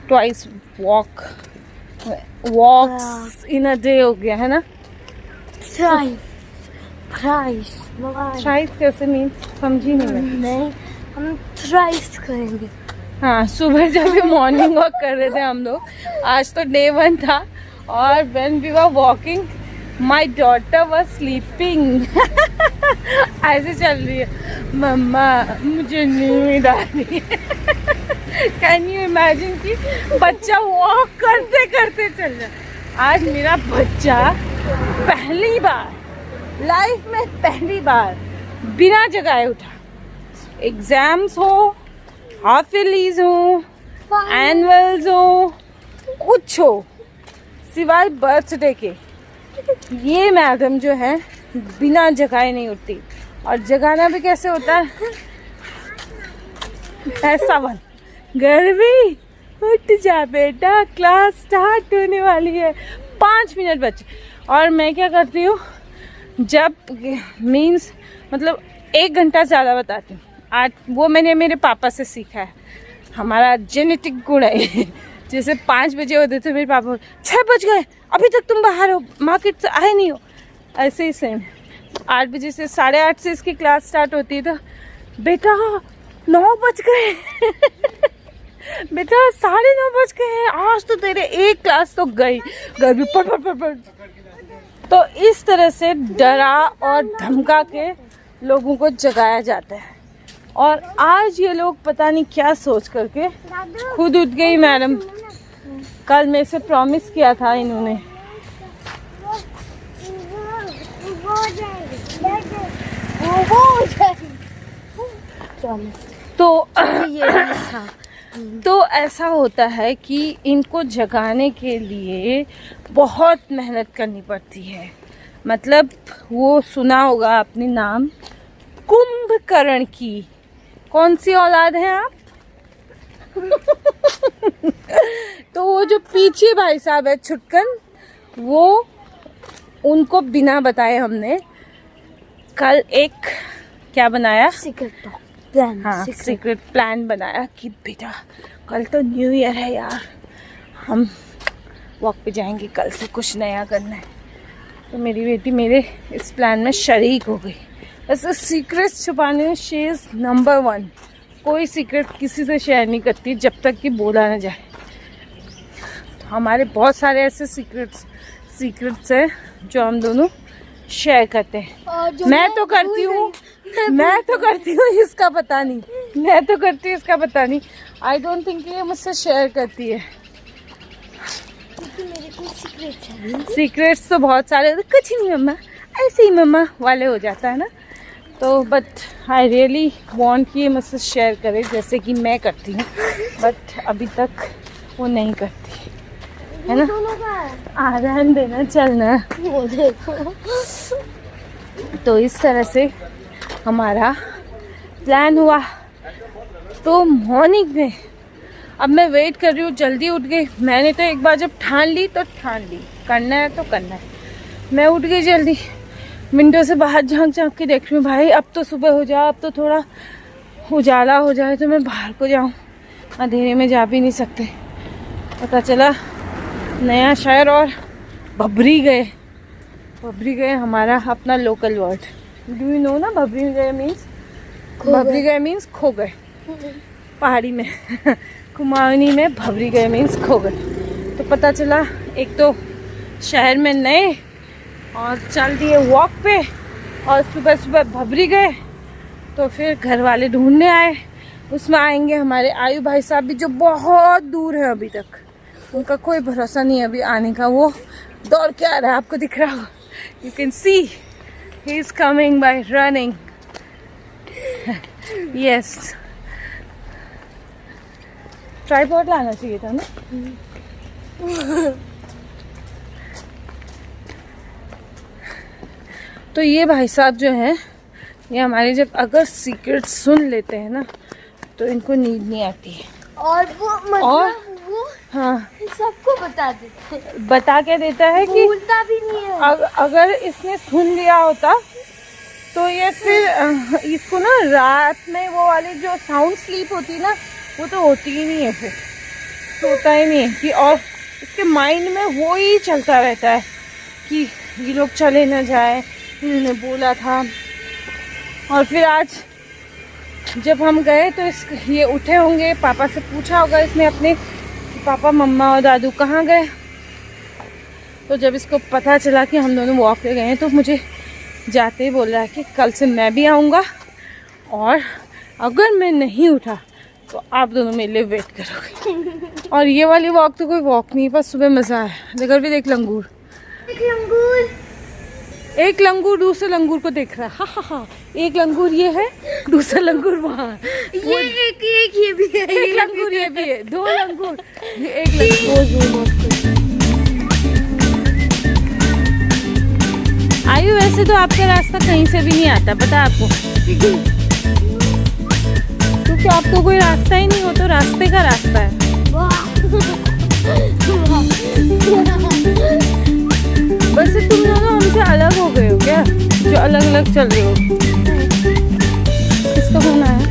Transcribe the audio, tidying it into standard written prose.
Twice walks in a day हो गया है ना। थ्राइस कैसे मीन समझी नहीं। हम थ्राइस करेंगे। हाँ, सुबह जब भी मॉर्निंग वॉक कर रहे थे हम लोग, आज तो डे 1 था, और when we were walking my daughter was sleeping. ऐसे चल रही है, मम्मा मुझे नींद आ रही है। कैन यू इमेजिन कि बच्चा वॉक करते करते चल रहा है। आज मेरा बच्चा पहली बार लाइफ में, पहली बार बिना जगाए उठा। एग्जाम्स हो, हाफ ईयरलीज हो, एनुअल्स हो, कुछ हो, सिवाय बर्थडे के, ये मैडम जो है बिना जगाए नहीं उठती। और जगाना भी कैसे होता है, ऐसा वाला, गर्वी उठ जा बेटा, क्लास स्टार्ट होने वाली है, 5 मिनट बचे। और मैं क्या करती हूँ, जब मीन्स मतलब 1 घंटा ज़्यादा बताती हूँ। आज वो मैंने मेरे पापा से सीखा है, हमारा जेनेटिक गुण है। जैसे 5 बजे होते थे, मेरे पापा 6 बज गए, अभी तक तुम बाहर हो, मार्केट से आए नहीं हो। ऐसे ही सेम 8 बजे से 8:30 से इसकी क्लास स्टार्ट होती है, तो बेटा 9 बज गए। बेटा 9:30 बज गए हैं, आज तो तेरे एक क्लास तो गई, घर भी पढ़। तो इस तरह से डरा और धमका के लोगों को जगाया जाता है। और आज ये लोग पता नहीं क्या सोच करके खुद उठ गई मैडम। कल मेरे से प्रॉमिस किया था इन्होंने। तो ऐसा होता है कि इनको जगाने के लिए बहुत मेहनत करनी पड़ती है। मतलब वो सुना होगा आपने नाम कुंभकर्ण की। कौन सी औलाद हैं आप? तो वो जो पीछे भाई साहब है छुटकन, वो उनको बिना बताए हमने कल एक क्या बनाया, सीक्रेट प्लान। हाँ, सीक्रेट प्लान बनाया कि बेटा कल तो न्यू ईयर है यार, हम वॉक पे जाएंगे, कल से कुछ नया करना है। तो मेरी बेटी मेरे इस प्लान में शरीक हो गई। वैसे सीक्रेट छुपाने में शी इज़ नंबर 1। कोई सीक्रेट किसी से शेयर नहीं करती जब तक कि बोला ना जाए। तो हमारे बहुत सारे ऐसे सीक्रेट्स हैं जो हम दोनों शेयर करते हैं। मैं तो करती हूँ, इसका पता नहीं। मैं तो करती हूँ, इसका पता नहीं। आई डोंट थिंक ये मुझसे शेयर करती है। मेरे को सीक्रेट्स तो बहुत सारे, कुछ नहीं मम्मा, ऐसे ही मम्मा वाले हो जाता है ना। तो बट आई रियली वांट कि ये मुझसे शेयर करे जैसे कि मैं करती हूँ, बट अभी तक वो नहीं करती है ना। आराम देना, चलना। वो देखो। तो इस तरह से हमारा प्लान हुआ। तो मॉर्निंग में अब मैं वेट कर रही हूँ, जल्दी उठ गई। मैंने तो एक बार जब ठान ली तो ठान ली, करना है तो करना है। मैं उठ गई जल्दी, विंडो से बाहर झांक के देख रही हूँ, भाई अब तो सुबह हो जाए, अब तो थोड़ा उजाला हो जाए तो मैं बाहर को जाऊँ, अंधेरे में जा भी नहीं सकते। पता चला नया शहर और भबरी गए हमारा अपना local word. Do you know ना भबरी गए मीन्स खो गए पहाड़ी में। कुमाऊनी में भबरी गए मीन्स खो गए। तो पता चला एक तो शहर में नए और चल दिए वॉक पे, और सुबह भबरी गए। तो फिर घर वाले ढूंढने आए। उसमें आएंगे हमारे आयु भाई साहब भी, जो बहुत दूर है अभी तक, उनका कोई भरोसा नहीं है अभी आने का। वो दौड़ के आ रहा है, आपको दिख रहा हो, you can see he is coming by running. Yes, tripod लाना चाहिए था ना। तो ये भाई साहब जो हैं, ये हमारे जब अगर सीक्रेट सुन लेते हैं ना तो इनको नींद नहीं आती है। और वो मतलब वो हाँ सबको बता के देता है कि भूलता भी नहीं है। अगर इसने सुन लिया होता तो ये फिर इसको ना रात में वो वाली जो साउंड स्लीप होती है ना, वो तो होती ही नहीं है फिर। सोता ही नहीं है कि, और इसके माइंड में वो ही चलता रहता है कि ये लोग चले ना जाए, इन्होंने बोला था। और फिर आज जब हम गए तो ये उठे होंगे, पापा से पूछा होगा इसने अपने कि पापा मम्मा और दादू कहाँ गए। तो जब इसको पता चला कि हम दोनों वॉक पे गए हैं तो मुझे जाते ही बोल रहा है कि कल से मैं भी आऊँगा, और अगर मैं नहीं उठा तो आप दोनों मेरे लिए वेट करोगे। और ये वाली वॉक तो कोई वॉक नहीं, बस सुबह मज़ा आया। इधर भी देख लंगूर, एक लंगूर दूसरे लंगूर को देख रहा है। हाँ, एक लंगूर ये है, दूसरा लंगूर वहाँ। ये एक ये भी है, एक लंगूर ये भी है, दो लंगूर, एक लंगूर। आयु वैसे तो आपका रास्ता कहीं से भी नहीं आता, पता आपको, क्योंकि आपको कोई रास्ता ही नहीं हो, तो रास्ते का रास्ता है। बस तुम दोनों हमसे अलग हो गए हो क्या, जो अलग अलग चल रहे हो। किसका फोन आया?